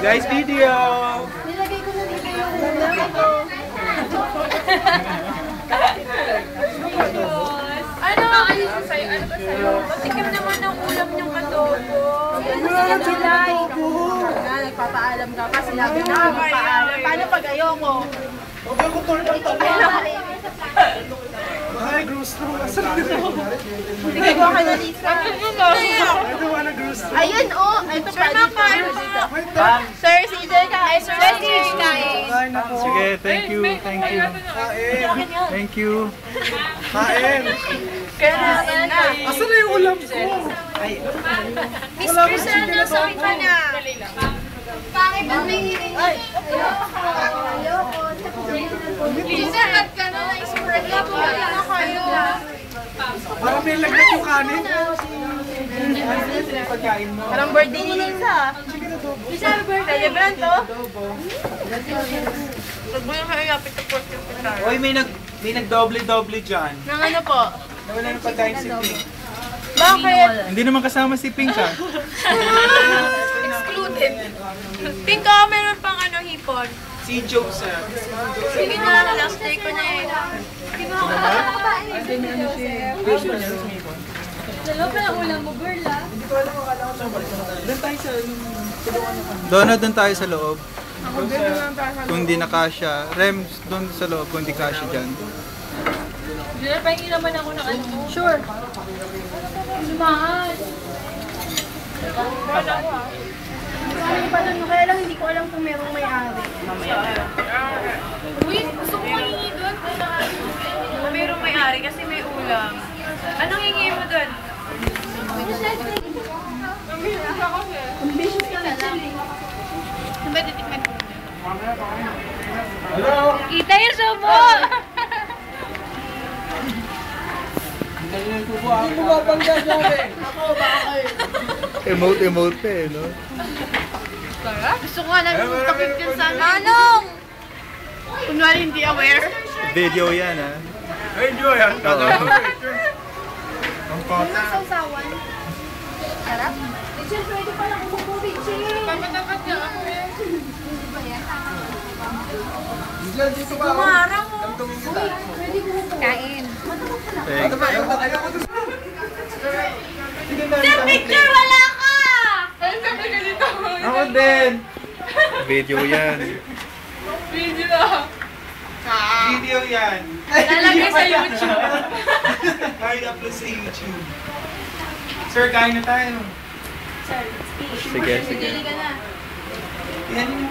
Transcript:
Guys, video! Nilagay ko na dito yung nilagay ko. Ano ba sa'yo? Ano ba sa'yo? Patikim naman ng ulam niyong adobo. Ano sila July? Nagpapaalam ka pa. Sinabi na magpaalam. Paano pag ayoko? Huwag ako turn ng tali. Ay, gross to. Sige ko ka na Lisa. I don't wanna gross to. Ayun oh. Ito pa dito. Sir, CJ kain. Sir, CJ kain. Sige, thank you, thank you. Thank you. Kain! Kaya na. Asan na yung ulam ko? Miss Crisana, sorry ka na. Pangit ang nangirin. Ayoko. Lisa, ba't ka na na-spread na po? Ano kayo? Parang may lagnat yung kanin. Pagkain mo. Parang birthday ni Lisa. Lisa, happy birthday. Celebrant to? Huwag mo yung mayayapit na pork yung pitara. Uy, may nag-doble-doble dyan. Nang ano po? Nawala ng pagkain si Pink. Bakit? Hindi naman kasama si Pink ah. Excluded. Pink ka, meron pang ano, hipon. Si Joseph. Sige na, last day ko na eh. Dalawa pa ng ulam mo, girl ah. Doon tayo sa loob. Kung hindi na kasya. Rem, doon sa loob kung hindi kasya dyan. Pahingin naman ako ng ano. Sure. Lumahan. Kaya lang hindi ko alam kung merong may-ari. Uy, gusto ko mahingi doon. Mayroong may-ari kasi may ulam. Anong hingi mo doon? Ambitious ka na lang. Saan ba titikman mo? Hello! Kita yung subo! Hindi mo mapangga sabi. Emote pa eh, no? Gusto ko nga namin pakinggan sa Manong! Kunwari hindi aware. Video yan ah. Ay, enjoy yan. Ang pata. Sausawan. Sarap. Richard, pwede pala kumupo, Richard. Papatapat niya ako eh. Diyan, dito ba? Kumarang mo. Damdamin kita. Pwede kumupo. Kain. Thank you. Ayoko to. Sige na. Sa picture wala ka! Ay, sabi ka dito. Ako din. Video yan. Video na. Video yan. Lalagay sa YouTube. Kahit upload sa YouTube. Sir, kain na tayo. Sige, sige. Pili ka na. Yan yung